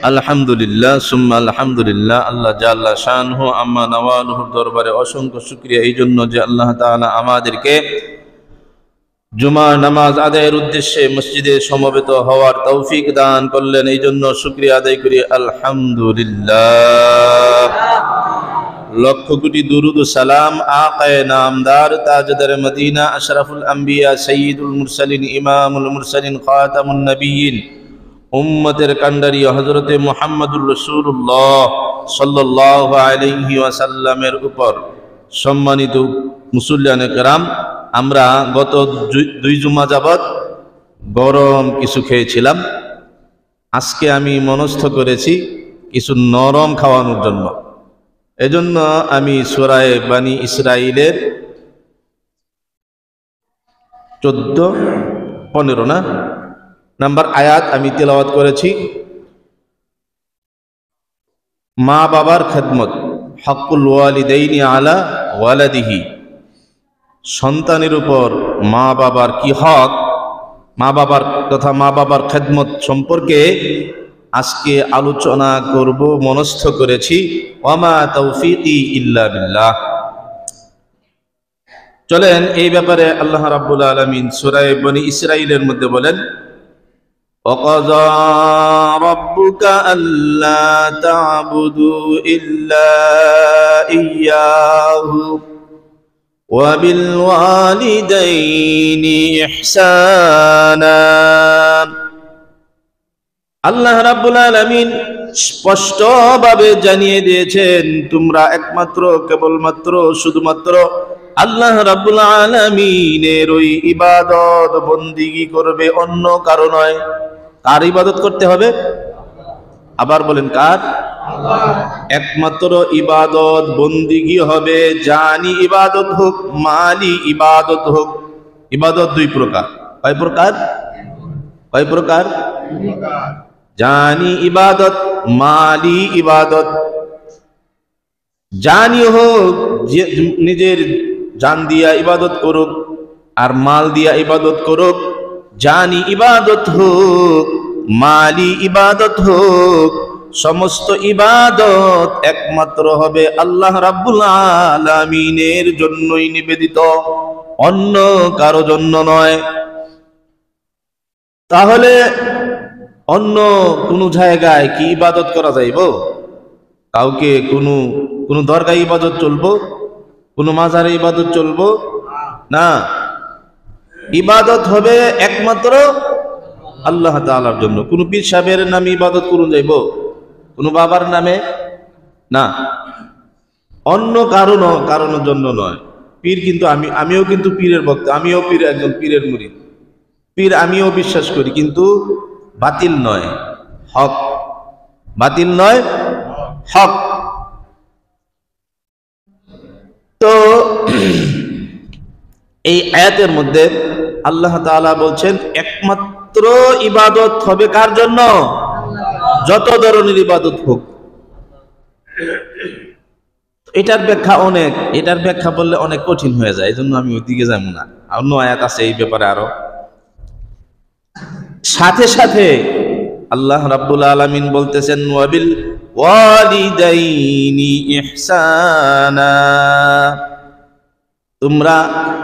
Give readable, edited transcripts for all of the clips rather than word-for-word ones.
আলহামদুলিল্লাহ সুম্মা আলহামদুলিল্লাহ। আল্লাহ জাল্লা শানহু আম্মা নওয়ালুহুর দরবারে অসংখ্য শুকরিয়া এই জন্য যে আল্লাহ তাআলা আমাদেরকে জুমার নামাজ আদায়ের উদ্দেশ্যে মসজিদে সমবেত হওয়ার তৌফিক দান করলেন। এই জন্য শুকরিয়া আদায় করি আলহামদুলিল্লাহ। লক্ষ কোটি দুরুদ ও সালাম আকায়ে নামদার তাজদার মদিনা আশরাফুল আম্বিয়া সাইয়্যিদুল মুরসালিন ইমামুল মুরসালিন খাতামুন নবিয়্যিন উম্মতের কান্ডারি হযরতে মুহাম্মদুর রাসূলুল্লাহ সাল্লাল্লাহু আলাইহি ওয়াসাল্লামের উপর। সম্মানিত মুসল্লিয়ানে কেরাম, আমরা গত দুই জুমা যাবত গরম কিছু খেয়েছিলাম। আজকে আমি মনস্থ করেছি কিছু নরম খাওয়ানোর জন্য। এজন্য আমি সূরা বানী ইসরাঈলের 14-15 নাম্বার আয়াত আমি তেলাওয়াত করেছি। মা বাবার খেদমত, হকুল ওয়ালিদাইনি আলা ওয়ালাদিহি, সন্তানের উপর মা বাবার কি হক, মা বাবার তথা মা বাবার খেদমত সম্পর্কে আজকে আলোচনা করব মনস্থ করেছি। ওয়ামা তৌফিকি ইল্লা বিল্লাহ। চলেন এই ব্যাপারে আল্লাহ রাব্বুল আলামিন সূরা বনী ইসরাঈলের মধ্যে বলেন, وَقَضَى رَبُّكَ أَلَّا تَعْبُدُوا إِلَّا إِيَّاهُ وَبِالْوَالِدَيْنِ إِحْسَانًا। আল্লাহ রাব্বুল আলামিন স্পষ্টভাবে জানিয়ে দিয়েছেন, তোমরা একমাত্র কেবলমাত্র শুধুমাত্র আল্লাহ রাব্বুল আলামিনের ওই ইবাদত বন্দিগি করবে, অন্য কারো নয়। কার ইবাদত করতে হবে? আবার বলেন, কার? একমাত্র ইবাদত বন্দিগি হবে, জানি ইবাদত হোক, মালি ইবাদত হোক। ইবাদত দুই প্রকার। কয় প্রকার? কয় প্রকার? জানি ইবাদত, মালি ইবাদত। জানি হোক যে নিজের জান দিয়া ইবাদত করুক আর মাল দিয়া ইবাদত করুক, জানি ইবাদত হোক, মালি ইবাদত হোক, সমস্ত ইবাদত একমাত্র হবে আল্লাহ রাব্বুল আলামিনের জন্যই নিবেদিত, অন্য কারো জন্য নয়। তাহলে অন্য কোন জায়গায় কি ইবাদত করা যাইব? কাউকে কোন দরগায় ইবাদত চলবো? কোন মাজারে ইবাদত চলবো না। ইবাদত হবে একমাত্র আল্লাহ তাআলার জন্য। কোন পীর সাহেবের নামে ইবাদত করুন যাইব? কোন বাবার নামে না, অন্য কারণের জন্য নয়। পীর কিন্তু আমিও কিন্তু পীরের ভক্ত, আমিও পীর, একজন পীরের মুরিদ। পীর আমিও বিশ্বাস করি, কিন্তু বাতিল নয়, হক। বাতিল নয়, হক। তো এই আয়াতের মধ্যে আল্লাহ তাআলা বলছেন একমাত্র ইবাদত হবে কার জন্য? যত ধরনের ইবাদত হোক। এটার ব্যাখ্যা বললে অনেক কঠিন হয়ে যায়, এই জন্য আমি ওইদিকে যাব না। অন্য আয়াত আছে এই ব্যাপারে আরো। সাথে সাথে আল্লাহ রাব্বুল আলামিন বলতেছেন, ওয়াবিল ওয়ালিদাইনি ইহসানা, তোমরা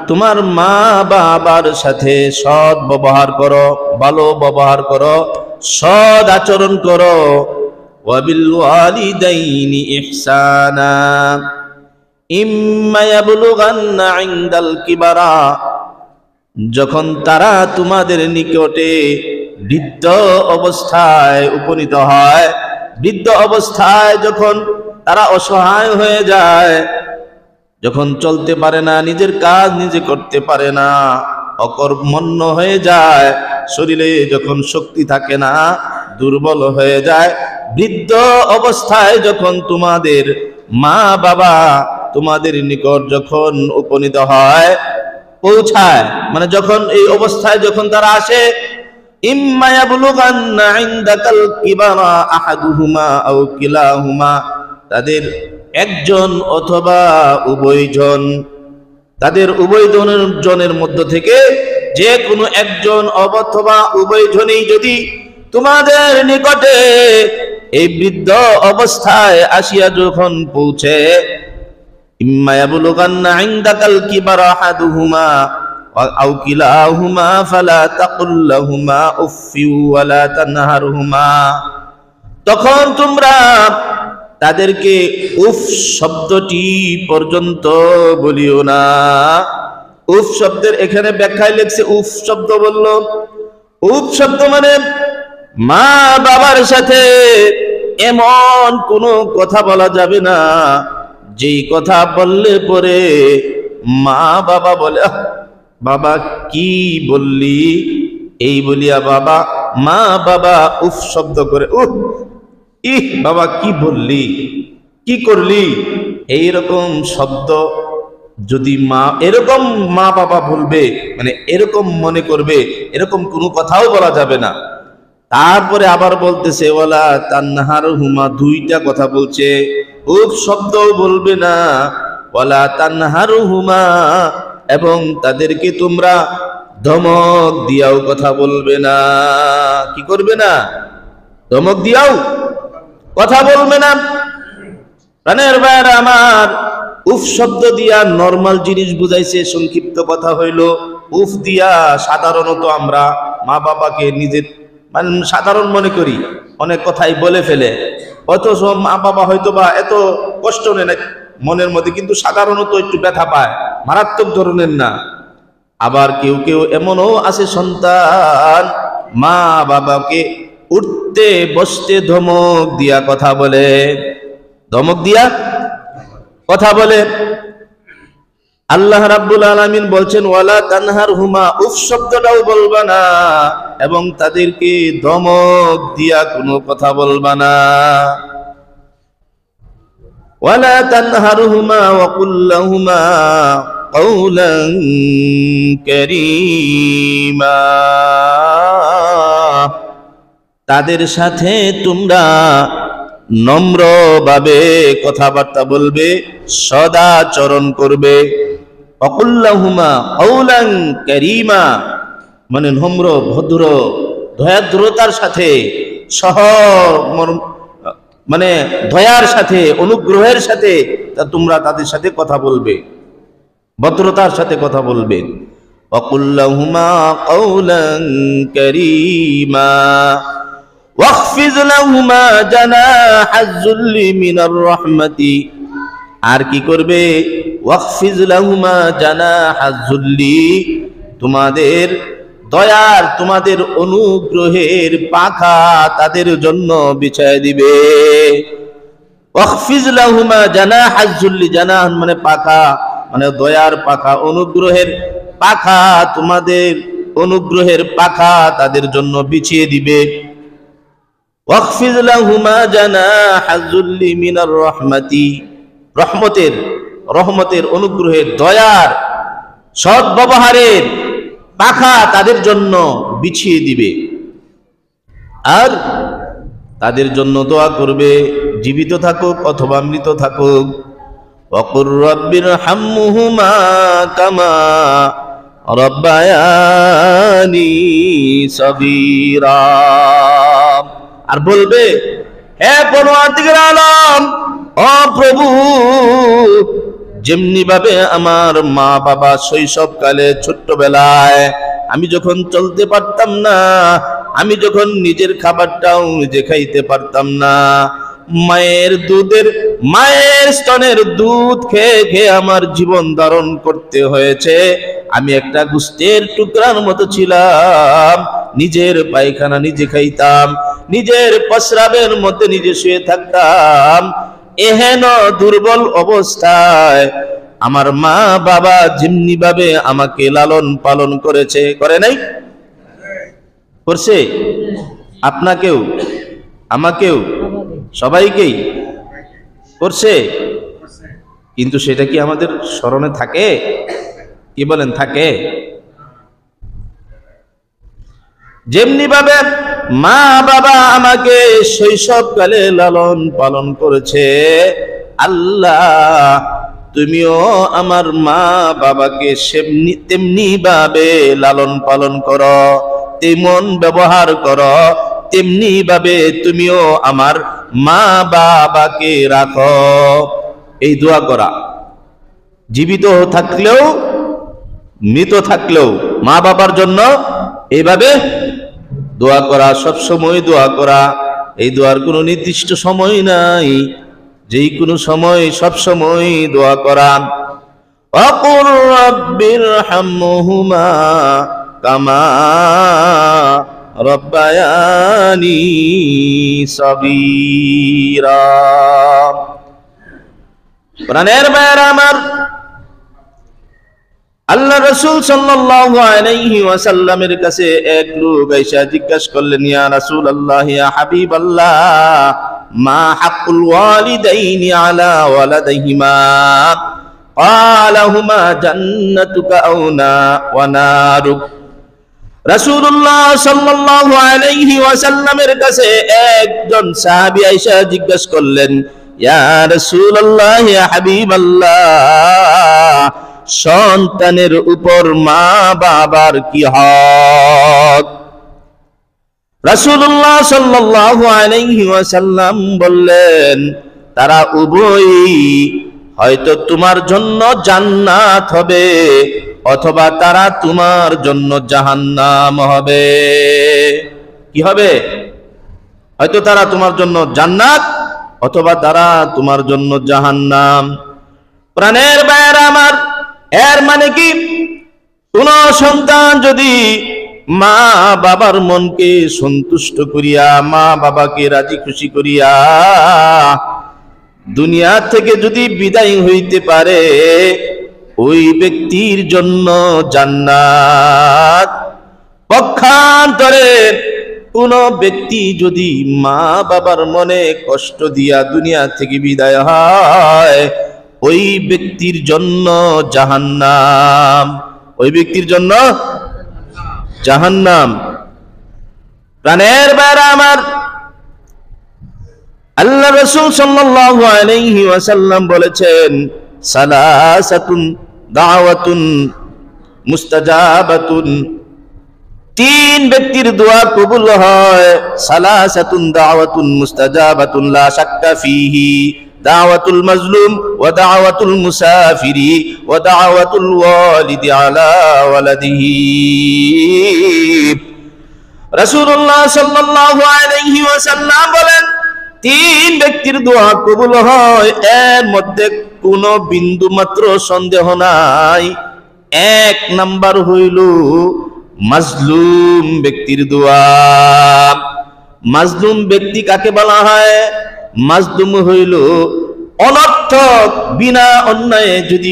তোমার মা বাবার সাথে সৎ ব্যবহার করো, ভালো ব্যবহার করো, সৎ আচরণ করো। ওয়াবিল ওয়ালিদাইনি ইহসানা ইম্মা ইয়াবলুগান্না ইনদাল কিবারা, যখন তারা তোমাদের নিকটে বৃদ্ধ অবস্থায় উপনীত হয়, বৃদ্ধ অবস্থায় যখন তারা অসহায় হয়ে যায়, যখন চলতে পারে না, নিজের কাজ নিজে করতে পারে না, অকর্মণ্য হয়ে যায়, শরীরে যখন শক্তি থাকে না, দুর্বল হয়ে যায়, বৃদ্ধ অবস্থায় যখন তোমাদের মা বাবা তোমাদের নিকট যখন উপনীত হয়, পৌঁছায়, মানে যখন এই অবস্থায় যখন তারা আসে, ইম্মা ইয়াবলুগান্না ইনদাকাল কিবারা আহাদুহুমা আও কিলাহুমা, তাদের একজন অথবা উভয়জন, তাদের উভয়জনের মধ্য থেকে যে কোনো একজন অথবা উভয়জনই যদি তোমাদের নিকটে এই বৃদ্ধ অবস্থায় আসিয়া যখন পৌঁছে, ইম্মা ইয়াবলুগান্না ইনদাকাল কিবারা আহাদুহুমা আও কিলাহুমা ফালা তাকুল লাহুমা উফফি ওয়ালা তানহারহুমা, তখন তোমরা তাদেরকে উফ শব্দটি পর্যন্ত বলিও না। উফ শব্দের এখানে ব্যাখ্যায় লেখছে, উফ শব্দ বলল, উফ শব্দ মানে মা বাবার সাথে এমন কোনো কথা বলা যাবে না যেই কথা বললে পরে মা বাবা বলে, বাবা কি বললি, এই বলিয়া বাবা মা বাবা উফ শব্দ করে, উফ ইহ বাবা কি বললি, কি করলি, এইরকম শব্দ যদি এরকম মা বাবা বলবে, মানে এরকম মনে করবে, এরকম কোনো কথাও বলা যাবে না। তারপরে আবার বলতেছে ওয়ালা তানহারহুমা, দুইটা কথা বলছে, উফ শব্দও বলবে না, ওয়ালা তানহারহুমা, এবং তাদেরকে তোমরা ধমক দিয়াও কথা বলবে না। কি করবে না? ধমক দিয়াও কথা বলবে না। প্রাণের ভাইরা আমার, উফ শব্দ দিয়া নরমাল জিনিস বুঝাইছে, সংক্ষিপ্ত কথা হইল উফ দিয়া সাধারণত আমরা মা বাবাকে নিজের মানে সাধারণ মনে করি, অনেক কথাই বলে ফেলে, অথচ মা বাবা হয়তো বা এত কষ্ট নেয় না মনের মধ্যে, কিন্তু সাধারণত একটু ব্যথা পায়, মারাত্মক ধরনের না। আবার কেউ কেউ এমনও আছে সন্তান মা বাবাকে উঠতে বসতে ধমক দিয়া কথা বলে, ধমক দিয়া কথা বলে। আল্লাহ রাব্বুল আলামিন বলছেন ওয়ালা তানহারহুমা, উফ শব্দটাও বলবা না এবং তাদেরকে ধমক দিয়া কোনো কথা বলবা না। ওয়ালা তানহারহুমা ওয়া কুল লাহুমা কওলান কারীমা, তাদের সাথে তোমরা নম্রভাবে কথাবার্তা বলবে, সদাচরণ করবে। অকুল্লাহুমা কওলান কারীমা, মানে নম্র ভদ্র দয়াদ্রতার সাথে, মানে দয়ার সাথে অনুগ্রহের সাথে তোমরা তাদের সাথে কথা বলবে, ভদ্রতার সাথে কথা বলবে। অকুল্লাহুমা কওলান কারীমা ওয়াখফিজ লাহুমা জানাহাজ যুল্লি মিনার রাহমাতি, আর কি করবে? ওয়াখফিজ লাহুমা জানাহাজ যুল্লি, তোমাদের দয়ার তোমাদের অনুগ্রহের পাখা তাদের জন্য বিছায় দিবে। ওয়াখফিজ লাহুমা জানাহাজ যুল্লি, জানাহ মানে পাখা, মানে দয়ার পাখা, অনুগ্রহের পাখা, তোমাদের অনুগ্রহের পাখা তাদের জন্য বিছিয়ে দিবে। ওয়াখফিজ লাহুমা জানাহাজ যুল্লি মিনার রাহমাতি, রহমতের অনুগ্রহের দয়ার সৎ ব্যবহারের পাখা তাদের জন্য বিছিয়ে দিবে। আর তাদের জন্য দোয়া করবে, জীবিত থাকুক অথবা মৃত থাকুক। ওয়াকুর রাব্বিরহামহুমা কামা রাব্বায়ানি সগীরা, আর বলবে হে পরওয়ারদিগার আলম, ও প্রভু, যেমনি ভাবে আমার মা বাবা শৈশবকালে ছোট্টবেলায় আমি যখন চলতে পারতাম না, আমি যখন নিজের খাবারটাও নিজে খাইতে পারতাম না, মায়ের স্তনের দুধ খেয়ে খেয়ে আমার জীবন ধারণ করতে হয়েছে, আমি একটা গোস্তের টুকরার মতো ছিলাম, নিজের পায়খানা নিজে খাইতাম, নিজের প্রস্রাবের মধ্যে নিজে শুয়ে থাকতাম, এহেন দুর্বল অবস্থায় আমার মা বাবা যেমনি ভাবে আমাকে লালন পালন করেছে, করে নাই? করছে? আপনাকেও আমাকেও সবাইকেই করছে, কিন্তু সেটা কি আমাদের স্মরণে থাকে? কি বলেন, থাকে? যেমনি ভাবে মা বাবা আমাকে শৈশবকালে লালন পালন করেছে, আল্লাহ তুমিও আমার মা বাবাকে তেমনি ভাবে লালন পালন করো, তেমন ব্যবহার করো, তেমনি ভাবে তুমিও আমার মা বাবাকে রাখো। এই দোয়া করা, জীবিত থাকলেও মৃত থাকলেও মা বাবার জন্য এইভাবে দোয়া করা, সব সময় দোয়া করা। এই দোয়ার কোনো নির্দিষ্ট সময় নাই, যেই কোনো সময় সব সময় দোয়া করা। وَقُلْ رَبِّ ارْحَمْهُمَا كَمَا رَبَّيَانِي صَغِيرًا। প্রাণের ভাইয়েরা আমার, আল্লাহ রাসূল সাল্লাল্লাহু আলাইহি ওয়াসাল্লামের কাছে এক লোক আইসা জিজ্ঞাসা করলেন, ইয়া রাসূলুল্লাহ, ইয়া হাবিবাল্লাহ, মা হাক্কুল ওয়ালিদাইনি আলা ওয়ালাদিহিমা? ক্বালা হুমা জান্নাতুকা আও ওয়া নারুক। রাসূলুল্লাহ সাল্লাল্লাহু আলাইহি ওয়াসাল্লামের কাছে একজন সাহাবী আইসা জিজ্ঞাসা করলেন, ইয়া রাসূলুল্লাহ, ইয়া হাবিবাল্লাহ, সন্তানের উপর মা বাবার কি হক? রাসূলুল্লাহ সাল্লাল্লাহু আলাইহি ওয়াসাল্লাম বললেন, তারা উভয়ই হয়তো তোমার জন্য জান্নাত হবে অথবা তারা তোমার জন্য জাহান্নাম হবে। কি হবে? হয়তো তারা তোমার জন্য জান্নাত অথবা তারা তোমার জন্য জাহান্নাম। প্রাণের ভাইয়েরা আমার, এর মানে কি, কোন সন্তান যদি মা বাবার মনকে সন্তুষ্ট করিয়া, মা বাবাকে রাজি খুশি করিয়া দুনিয়া থেকে যদি বিদায় হইতে পারে, ওই ব্যক্তির জন্য জান্নাত। পক্ষান্তরে কোন ব্যক্তি যদি মা বাবার মনে কষ্ট দিয়া দুনিয়া থেকে বিদায় হয়, ওই ব্যক্তির জন্য জাহান্নাম। ওই ব্যক্তির জন্য জাহান্নাম। প্রাণের ভাইরা আমার, আল্লাহ রাসূল সাল্লাল্লাহু আলাইহি ওয়াসাল্লাম বলেছেন, সালাসাতুন দাওয়াতুন মুস্তাজাবাতুন, তিন ব্যক্তির দোয়া কবুল হয়। সালাসাতুন দাওয়াতুন মুস্তাজাবাতুন লা শাক্কা ফিহি, দাওয়াতুল মাজলুম ওয়া দাওয়াতুল মুসাফিরি ওয়া দাওয়াতুল ওয়ালিদি আলা ওয়ালাদিহি। রাসূলুল্লাহ সাল্লাল্লাহু আলাইহি ওয়াসাল্লাম বলেন, তিন ব্যক্তির দোয়া কবুল হয়, এর মধ্যে কোনো বিন্দু মাত্র সন্দেহ নাই। এক নাম্বার হইল মাজলুম ব্যক্তির দোয়া। মাজলুম ব্যক্তি কাকে বলা হয়? মাজলুম হইল অনর্থক, বিনা অন্যায়ে যদি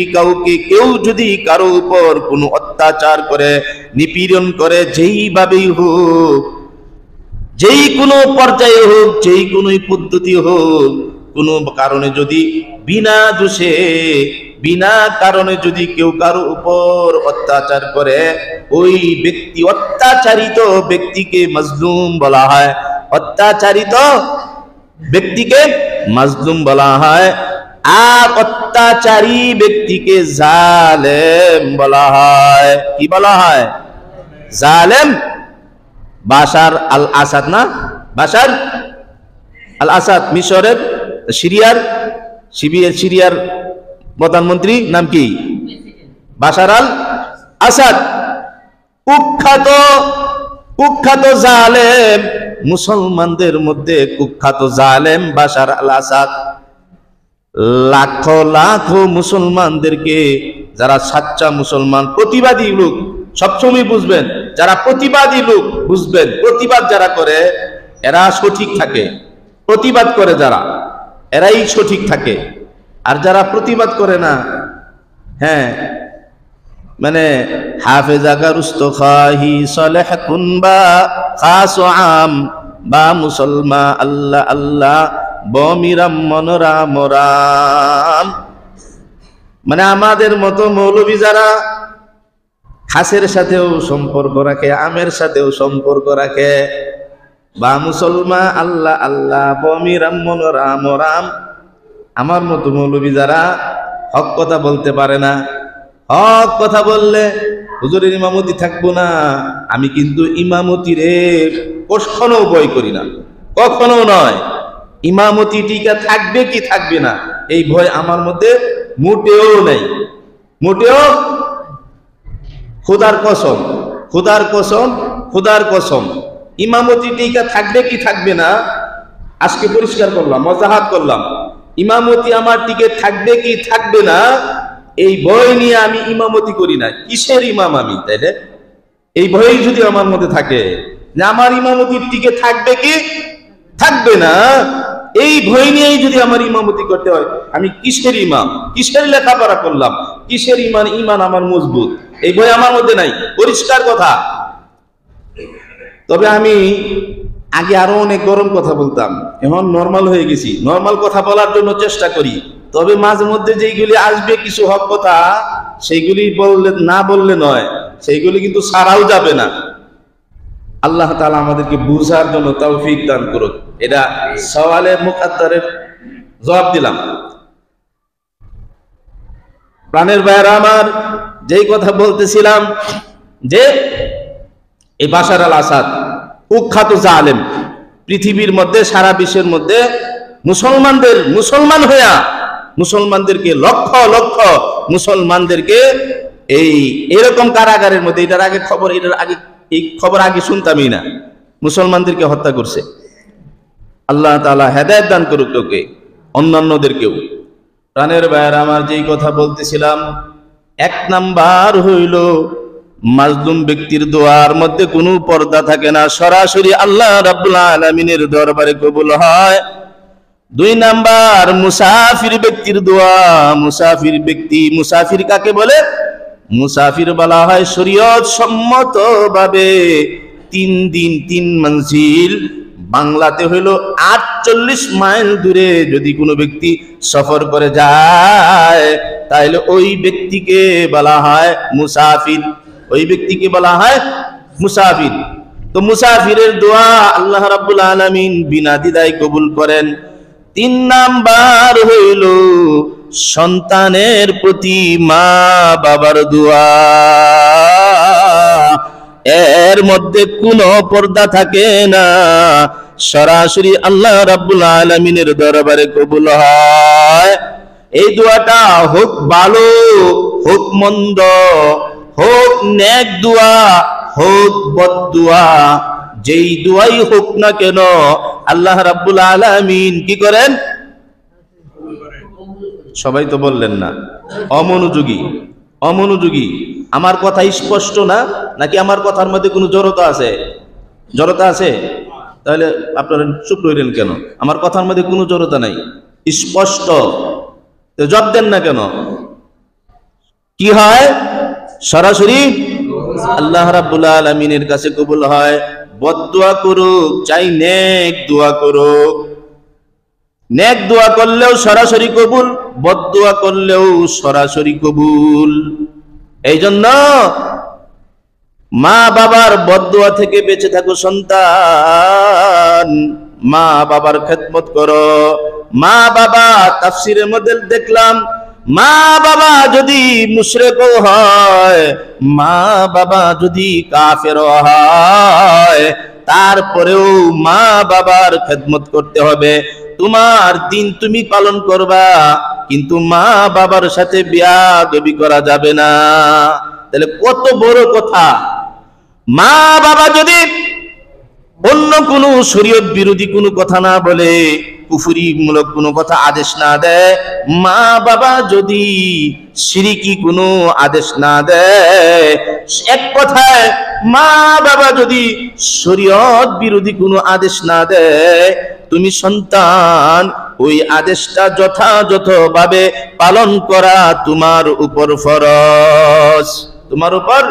কেউ যদি কারো উপর কোনো অত্যাচার করে, নিপীড়ন করে, যেইভাবেই হোক, যেই কোনো পর্যায়ে হোক, যেই কোনো পদ্ধতি হোক, কোনো কারণে যদি বিনা দোষে বিনা কারণে যদি কেউ কারো উপর অত্যাচার করে, ওই ব্যক্তি, অত্যাচারিত ব্যক্তিকে মাজলুম বলা হয়। অত্যাচারিত ব্যক্তিকে মাজলুম বলা হয়। আর অত্যাচারী ব্যক্তিকে জালেম বলা হয়। কি বলা হয়? জালেম। বাশার আল আসাদ, না? বাশার আল আসাদ মিশরের, সিরিয়ার প্রধানমন্ত্রী নাম কি? বাশার আল আসাদ। কুখ্যাত জালেম, মুসলমানদের মধ্যে কুখ্যাত জালেম বাশার আল আসাদ। লাখো লাখো মুসলমানদেরকে, যারা সাচ্চা মুসলমান, প্রতিবাদী লোক, সবসময় বুঝবেন, যারা প্রতিবাদী লোক বুঝবেন, প্রতিবাদ যারা করে এরা সঠিক থাকে। প্রতিবাদ করে যারা, এরাই সঠিক থাকে। আর যারা প্রতিবাদ করে না, হ্যাঁ, মানে হাফেজা গারুস্ত খাহি সলেহ কুনবা খাস আম বা মুসলমান আল্লাহ আল্লাহ বমিরাম মনোরাম রাম। মানে আমাদের মতো মৌলবী যারা খাসের সাথেও সম্পর্ক রাখে, আমের সাথেও সম্পর্ক রাখে, বা মুসলমান আল্লাহ আল্লাহ বমিরাম মনোরাম রাম, আমার মতো মৌলবী যারা হক কথা বলতে পারে না, হক কথা বললে হুজুরের ইমামতি থাকবো না, আমি কিন্তু ইমামতি রে কখনো ভয় করি না, কখনো নয়। ইমামতি টিকা থাকবে কি থাকবে না এই ভয় আমার মধ্যে মোটেও নাই, মোটেও। খোদার কসম, খোদার কসম, খোদার কসম, ইমামতি টিকা থাকবে কি থাকবে না আজকে পরিষ্কার করলাম, ওয়াজাহাত করলাম। ইমামতি আমার টিকে থাকবে কি থাকবে না এই ভয় নিয়ে আমি ইমামতি করি না। কিসের ইমাম আমি? তাইলে এই ভয় যদি আমার মধ্যে থাকে যে আমার ইমামতির টিকে থাকবে কি থাকবে না, এই ভয় নিয়েই যদি আমার ইমামতি করতে হয়, আমি কিসের ইমাম, কিসের লেখাপড়া করলাম, কিসের ইমান? ইমান আমার মজবুত, এই ভয় আমার মধ্যে নাই, পরিষ্কার কথা। তবে আমি আগে আরো অনেক গরম কথা বলতাম, এখন নরমাল হয়ে গেছি, নরমাল কথা বলার জন্য চেষ্টা করি। তবে মাঝে মধ্যে যেইগুলি আসবে কিছু হক কথা, সেইগুলি বললে না বললে নয়, সেইগুলি কিন্তু সারাও যাবে না। আল্লাহ তাআলা আমাদেরকে বুঝার জন্য তৌফিক দান করুক। এটা সওয়ালে মুকাদ্দারের জবাব দিলাম। প্রাণের ভাইয়েরা আমার, যেই কথা বলতেছিলাম যে এই বাশার আল আসাদ কুখ্যাত জালেম, পৃথিবীর মধ্যে সারা বিশ্বের মধ্যে মুসলমান হইয়া মুসলমানদেরকে লক্ষ লক্ষ মুসলমানদেরকে এরকম কারাগারের মধ্যে, এটার আগে এই খবর আগে শুনতামই না, মুসলমানদেরকে হত্যা করছে। আল্লাহ তাআলা হেদায়েত দান করুক তোকে, অন্যান্যদেরকেও। প্রাণের ভাইয়েরা আমার, যেই কথা বলতেছিলাম, এক নাম্বার হইল মাজলুম ব্যক্তির দোয়ার মধ্যে কোনো পর্দা থাকে না, সরাসরি আল্লাহ রাব্বুল আলামিনের দরবারে কবুল হয়। দুই নাম্বার মুসাফির ব্যক্তির দোয়া। মুসাফির ব্যক্তি, মুসাফির কাকে বলে? মুসাফির বলা হয় শরীয়ত সম্মত ভাবে 3 দিন 3 মঞ্জিল, বাংলাতে হইল 48 মাইল দূরে যদি কোনো ব্যক্তি সফর করে যায়, তাহলে ওই ব্যক্তিকে বলা হয় মুসাফির, ওই ব্যক্তিকে বলা হয় মুসাফির। তো মুসাফিরের দোয়া আল্লাহ রাব্বুল আলামিন বিনা দ্বিধায় কবুল করেন। 3 নাম্বার হইল সন্তানের প্রতি মা বাবার দোয়া, এর মধ্যে কোনো পর্দা থাকে না, সরাসরি আল্লাহ রাব্বুল আলামিনের দরবারে কবুল হয়। এই দোয়াটা হোক ভালো, হোক মন্দ, হোক নেক দোয়া, হোক বদ দোয়া, যেই দোয়াই হোক না কেন আল্লাহ রাব্বুল আলামিন কি করেন? সবাই তো বললেন না, অমনোযোগী, অমনোযোগী। আমার কথা স্পষ্ট না, নাকি আমার কথার মধ্যে কোনো জড়তা আছে? জড়তা আছে? তাহলে আপনারা চুপ রইলেন কেন? আমার কথার মধ্যে কোনো জড়তা নাই, স্পষ্ট, জবাব দেন না কেন? কি হয়? সরাসরি আল্লাহ রাব্বুল আলামিনের কাছে কবুল হয়। বদদুয়া করুক চাই নেক দোয়া করুক, নেক দোয়া করলেও সরাসরি কবুল, বদদুয়া করলেও সরাসরি কবুল। এই জন্য মা বাবার বদদুয়া থেকে বেঁচে থাকো সন্তান, মা বাবার খেদমত করো। মা বাবা, তাফসিরের মধ্যে দেখলাম, মা বাবা যদি মুশরিকও হয়, মা বাবা যদি কাফেরও হয়, তারপরেও মা বাবার খেদমত করতে হবে। তোমার দিন তুমি পালন করবা, কিন্তু মা বাবার সাথে বেয়াদবি করা যাবে না। তাহলে কত বড় কথা! মা বাবা যদি অন্য কোনো শরীয়ত বিরোধী কোনো কথা না বলে, কুফরিমূলক কোনো কথা আদেশ না দেয়, মা বাবা যদি শিরকি কোনো আদেশ না দেয়, এক কথায় মা বাবা যদি শরীয়ত বিরোধী কোনো আদেশ না দেয়, তুমি সন্তান ওই আদেশটা যথাযথভাবে পালন করা তোমার উপর ফরজ, তোমার উপর।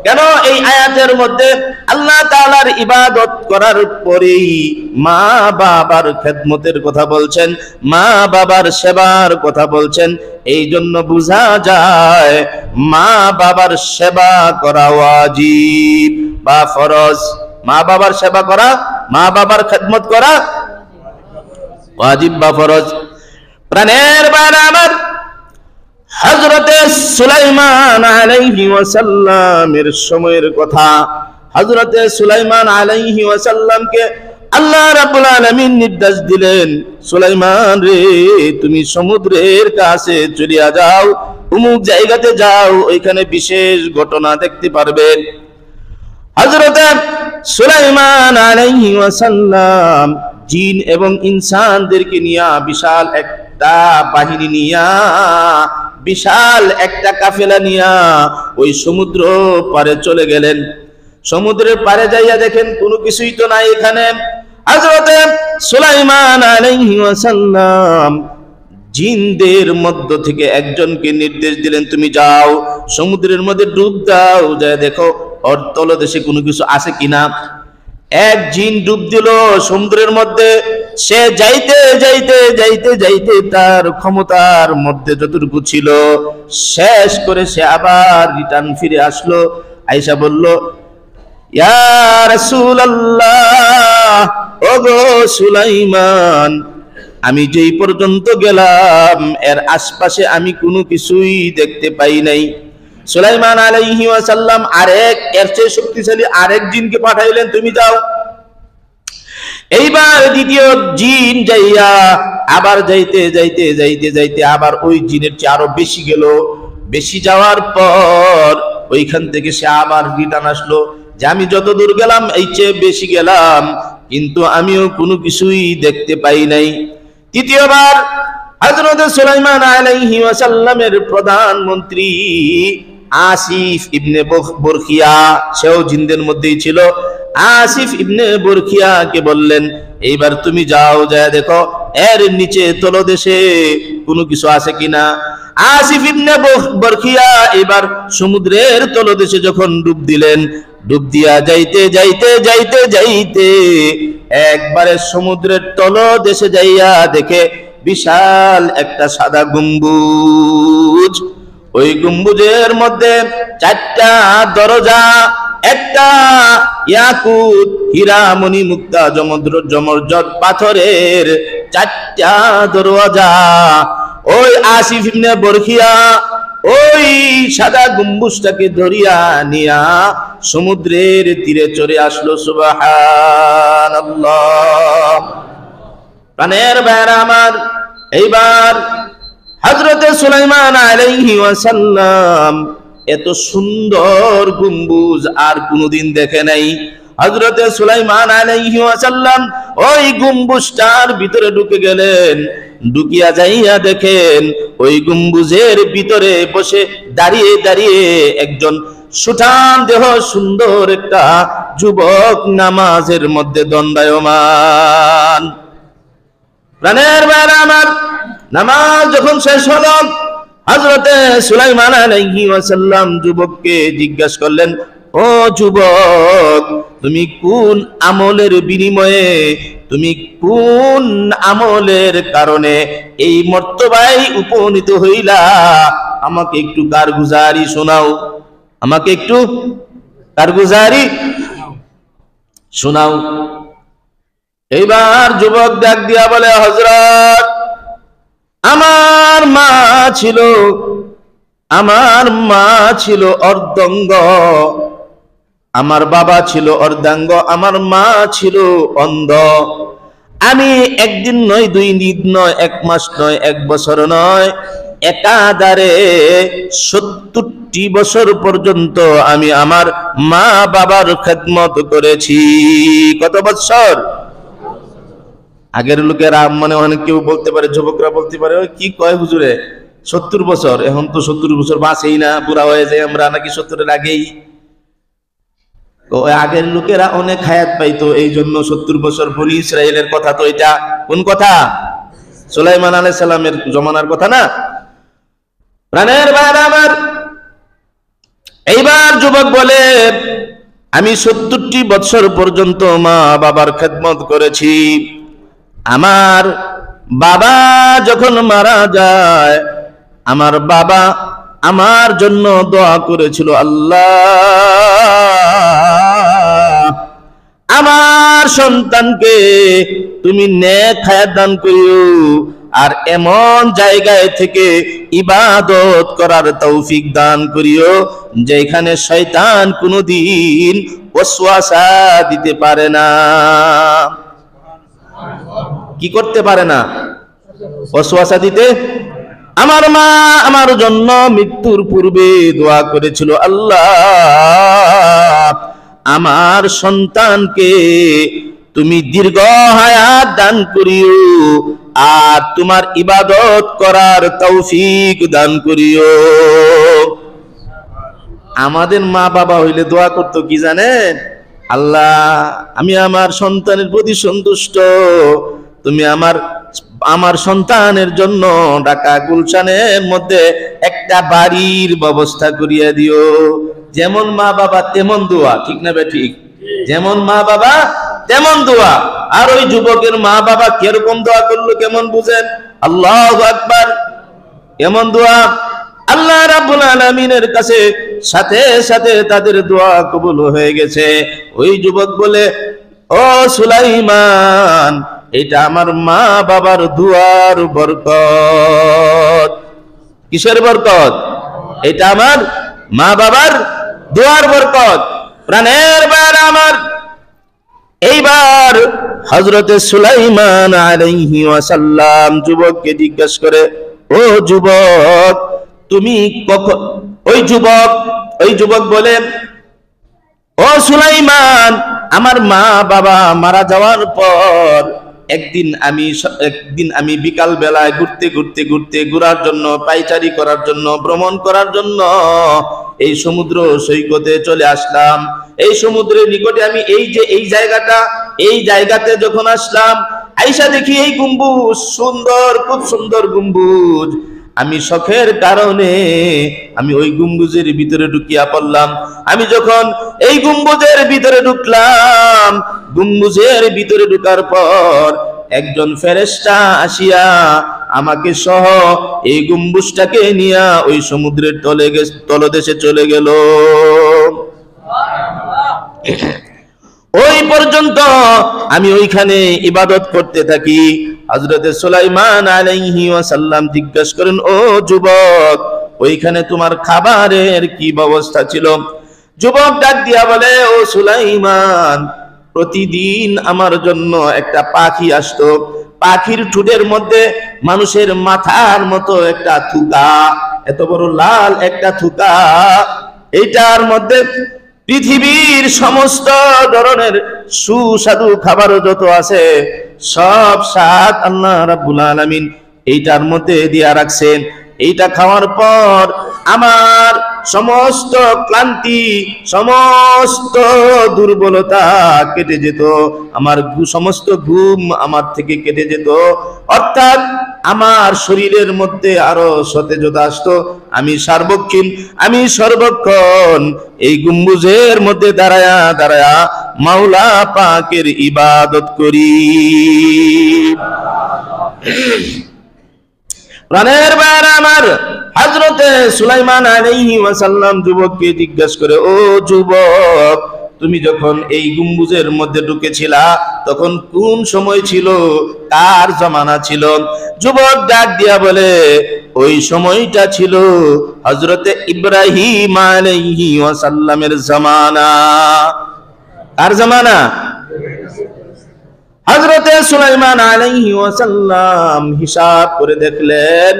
কেন? এই আয়াতের মধ্যে আল্লাহ তাআলার ইবাদত করার পরেই মা বাবার খেদমতের কথা বলছেন, মা বাবার সেবার কথা বলছেন। এই জন্য বোঝা যায় মা বাবার সেবা করা ওয়াজিব বা ফরজ। মা বাবার সেবা করা, মা বাবার খেদমত করা ওয়াজিব বা ফরজ। প্রাণের ভাইরা আমার, হযরতে সুলাইমান আলাইহি ওয়াসাল্লামের সময়ের কথা। হযরতে সুলাইমান আলাইহি ওয়াসাল্লামকে আল্লাহ রাব্বুল আলামিন নির্দেশ দিলেন, সুলাইমান রে, তুমি সমুদ্রের কাছে চলে যাও, অমুক জায়গাতে যাও, ওইখানে বিশেষ ঘটনা দেখতে পারবে। হযরত সুলাইমান আলাইহিস সালাম জিন এবং ইনসানদেরকে নিয়ে বিশাল একটা বাহিনী নিয়ে, বিশাল একটা কাফেলা নিয়ে ওই সমুদ্র পারে চলে গেলেন। সমুদ্রের পারে যাইয়া দেখেন কোনো কিছুই তো নাই এখানে। হযরত সুলাইমান আলাইহিস সালাম জিনদের মধ্য থেকে একজনকে নির্দেশ দিলেন, তুমি যাও সমুদ্রের মধ্যে ডুব দাও, যা দেখো ওর তলদেশে কোনো কিছু আছে কিনা। এক জিন ডুব দিল সমুদ্রের মধ্যে। সে যাইতে যাইতে যাইতে যাইতে তার ক্ষমতার মধ্যে যতটুকু ছিল শেষ করে সে আবার রিটার্ন ফিরে আসলো। আয়েশা বলল, ইয়া রাসূলুল্লাহ, ওগো সুলাইমান, আমি যেই পর্যন্ত গেলাম এর আশপাশে আমি কোনো কিছুই দেখতে পাই নাই। সুলাইমান আলাইহিস সালাম আরেক এর চেয়ে শক্তিশালী আরেক জিনকে পাঠাইলেন, তুমি যাও। এইবার দ্বিতীয় জিন যাইয়া আবার যাইতে যাইতে যাইতে যাইতে আবার ওই জিনের চেয়ে আরো বেশি গেল। বেশি যাওয়ার পর ওইখান থেকে সে আবার রিটার্ন আসলো যে আমি যত দূর গেলাম এই চেয়ে বেশি গেলাম, কিন্তু আমিও কোনো কিছুই দেখতে পাই নাই। তৃতীয়বার হযরত সুলাইমান আলাইহিস সালামের প্রধানমন্ত্রী আসিফ ইবনে বরখিয়া, সেও জিনদের মধ্যেই ছিল, আসিফ ইবনে বরখিয়াকে বললেন, এইবার তুমি যাও, যা দেখো এর নিচে তলদেশে কোনো কিছু আছে কিনা। আসিফ ইবনে বরখিয়া এবার সমুদ্রের তলদেশে যখন ডুব দিলেন, ডুব দিয়া যাইতে যাইতে যাইতে যাইতে একবারে সমুদ্রের তলদেশে যাইয়া দেখে বিশাল একটা সাদা গম্বুজ। ওই গম্বুজের মধ্যে চারটা দরজা, একটা ইয়াকুত, হীরা, মণি, মুক্তা, জমরজট পাথরের চারটা দরওয়াজা। ওই আসিফ ইবনে বরখিয়া ওই সাদা গম্বুজটাকে ধরিয়া নিয়া সমুদ্রের তীরে চলে আসলো। সুবহানাল্লাহ। প্রাণের ভাইরা আমার, এইবার হযরত সুলাইমান আলাইহিস সালাম এত সুন্দর গম্বুজ আর কোনদিন দেখে নাই। হযরত সুলাইমান আলাইহিস সালাম ওই গম্বুজটার ভিতরে ঢুকে গেলেন। ঢুকিয়া যাইয়া দেখেন ওই গম্বুজের ভিতরে বসে দাঁড়িয়ে দাঁড়িয়ে একজন সুঠাম দেহ সুন্দর একটা যুবক নামাজের মধ্যে দণ্ডায়মান। প্রাণের ভাইরা আমার, নামাজ যখন শেষ হলো, হযরতে সুলাইমান আলাইহিস সালাম যুবককে জিজ্ঞাসা করলেন, ও যুবক, তুমি কোন আমলের বিনিময়ে, তুমি কোন আমলের কারণে এই মর্তবায় উপনীত হইলা? আমাকে একটু কারগুজারি শোনাও, আমাকে একটু কারগুজারি শোনাও। এইবার যুবক ডাক দিয়া বলে, হযরত, আমার মা ছিল অর্ধাঙ্গ, আমার বাবা ছিল অর্ধাঙ্গ, আমার মা ছিল অন্ধ। আমি একদিন নয়, 2 দিন নয়, 1 মাস নয়, 1 বছর নয়, একাধারে 70টি বছর পর্যন্ত আমি আমার মা বাবার খেদমত করেছি। কত বছর? আগের লোকেরা মানে অনেক কেউ বলতে পারে, যুবকরা বলতে পারে, ওই কি কয় হুজুরে 70 বছর, এখন তো 70 বছর বাঁচেই না, বুড়া হয়ে যায় আমরা নাকি 70-এর আগেই। আগের লোকেরা অনেক হায়াত পাইতো, এই জন্য 70 বছর। বনি ইসরায়েলের কথা তো এটা। কোন কথা? সুলাইমান আলাইহিস সালামের জমানার কথা না। প্রাণের ভাইরা আমার, এইবার যুবক বলে, আমি 70টি বছর পর্যন্ত মা বাবার খেদমত করেছি। আমার বাবা যখন মারা যায়, আমার বাবা আমার জন্য দোয়া করেছিল, আল্লাহ, আমার সন্তানকে তুমি নেক হায়াত দান করিও, আর এমন জায়গায় থেকে ইবাদত করার তৌফিক দান করিও যেখানে শয়তান কোনদিন ওয়াসওয়াসা দিতে পারে না। কি করতে পারে না? ওয়াসওয়াসা দিতে। আমার মা আমার জন্য মৃত্যুর পূর্বে দোয়া করেছিল, আল্লাহ আমার সন্তানকে তুমি দীর্ঘ হায়াত দান করিও আর তোমার ইবাদত করার তৌফিক দান করিও। আমাদের মা বাবা হইলে দোয়া করতো কি জানেন? আল্লাহ আমি আমার সন্তানের প্রতি সন্তুষ্ট, তুমি আমার সন্তানের জন্য ঢাকা গুলশানের মধ্যে একটা বাড়ির ব্যবস্থা করিয়া দিও। যেমন মা বাবা তেমন দোয়া, ঠিক না বে ঠিক? যেমন মা বাবা তেমন দোয়া। আর ওই যুবকের মা বাবা কিরকম দোয়া করলো কেমন বুঝেন? আল্লাহু আকবার, কেমন দোয়া! আল্লাহ রাব্বুল আলামিনের কাছে সাথে সাথে তাদের দোয়া কবুল হয়ে গেছে। ওই যুবক বলে, ও সুলাইমান, এটা আমার মা বাবার দুয়ার বরকত। কিসের বরকত? এটা আমার মা বাবার দুয়ার বরকত। প্রাণের বার আমার, এইবার হযরতে সুলাইমান আলাইহি ওয়াসাল্লাম যুবককে জিজ্ঞাসা করে, ও যুবক তুমি কখন? ওই যুবক বলে, ও সুলাইমান, আমার মা বাবা মারা যাওয়ার পর একদিন আমি বিকাল বেলায় ঘুরার জন্য, পাইচারি করার জন্য, ভ্রমণ করার জন্য এই সমুদ্র সৈকতে চলে আসলাম। এই সমুদ্রের নিকটে আমি এই জায়গাতে যখন আসলাম, আইসা দেখি এই গম্বুজ সুন্দর, খুব সুন্দর গম্বুজ। আমি শখের কারণে আমি ওই গম্বুজের ভিতরে ঢুকিয়া পড়লাম। আমি যখন এই গম্বুজের ভিতরে ঢুকলাম, গম্বুজের ভিতরে ঢুকার পর একজন ফেরেশতা আসিয়া আমাকে সহ এই গম্বুজটাকে নিয়ে ওই সমুদ্রের তলদেশে চলে গেল। ওই পর্যন্ত আমি ওইখানে ইবাদত করতে থাকি। হযরতে সুলাইমান আলাইহি ওয়াসাল্লাম জিজ্ঞাসা করেন, ও যুবক, ওইখানে তোমার খাবারের কি ব্যবস্থা ছিল? যুবক ডাক দিয়া বলে, ও সুলাইমান, প্রতিদিন আমার জন্য একটা পাখি আসতো। পাখির ঠোঁটের মধ্যে মানুষের মাথার মতো একটা থুকা, এত বড় লাল একটা থুকা, এইটার মধ্যে পৃথিবীর সমস্ত ধরনের সুস্বাদু খাবার যত আছে সব স্বাদ আল্লাহ রাব্বুল আলামিন এইটার মধ্যে দিয়া রাখছেন। এইটা খাওয়ার পর আমার সমস্ত ক্লান্তি, সমস্ত দুর্বলতা কেটে যেত, আমার সমস্ত ঘুম আমার থেকে কেটে যেত, অর্থাৎ আমার শরীরের মধ্যে আরো সতেজতা আসতো। আমি সর্বক্ষণ এই গম্বুজের মধ্যে দাঁড়ায়া মাওলা পাকের ইবাদত করি। প্রাণের বার আমার, হযরতে সুলাইমান আলাইহি ওয়াসাল্লাম যুবককে জিজ্ঞাসা করে, ও যুবক, তুমি যখন এই গম্বুজের মধ্যে ঢুকেছিলা তখন কোন সময় ছিল, কার জামানা ছিল? যুবক ডাক দিয়া বলে, ওই সময়টা ছিল হযরতে ইব্রাহিম আলাইহি ওয়াসাল্লামের জামানা। কার জামানা? হযরতে সুলাইমান আলাইহি ওয়াসাল্লাম হিসাব করে দেখলেন,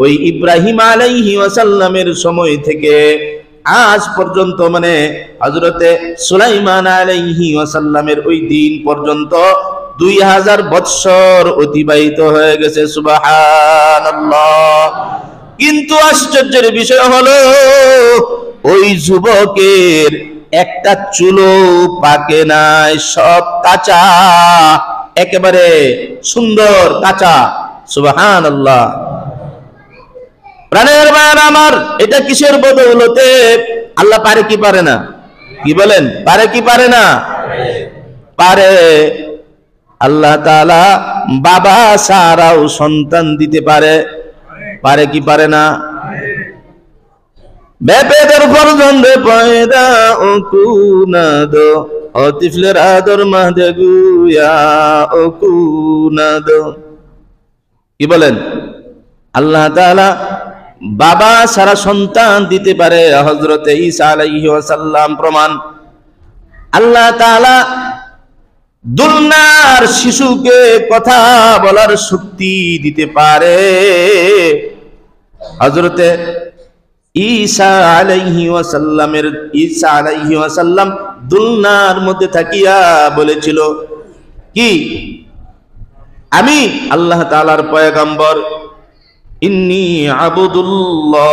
ওই ইব্রাহিম আলাইহি ওয়াসাল্লামের সময় থেকে আজ পর্যন্ত, মানে হযরতে সুলাইমান আলাইহি ওয়াসাল্লামের ওই দিন পর্যন্ত 2000 বৎসর অতিবাহিত হয়ে গেছে। সুবহানাল্লাহ। কিন্তু আশ্চর্যের বিষয় হলো, ওই যুবকের একটা চুলও পাকে নাই, সব কাঁচা, একেবারে সুন্দর কাঁচা। সুবহানাল্লাহ। প্রাণের বার আমার, এটা কিসের বদৌলতে? আল্লাহ পারে কি পারে না? কি বলেন, পারে কি পারে না? পারে। আল্লাহ তাআলা বাবা ছাড়াও সন্তান দিতে পারে, পারে কি পারে না? বেপেদের ফরজন্দে পয়দা ও কুনাদ, ও তিফলের আদর মাহদে গুয়া ও কুনাদ। কি বলেন? আল্লাহ তাআলা বাবা সারা সন্তান দিতে পারে। হযরতে ঈসা আলাইহিস সালাম প্রমাণ। আল্লাহ তাআলা দুলনার শিশুকে কথা বলার শক্তি দিতে পারে। হযরতে ঈসা আলাইহি ওয়াসাল্লাম দুলনার মধ্যে থাকিয়া বলেছিল কি, আমি আল্লাহ তাআলার পয়গম্বর, ইন্নী আবুদুল্লাহ,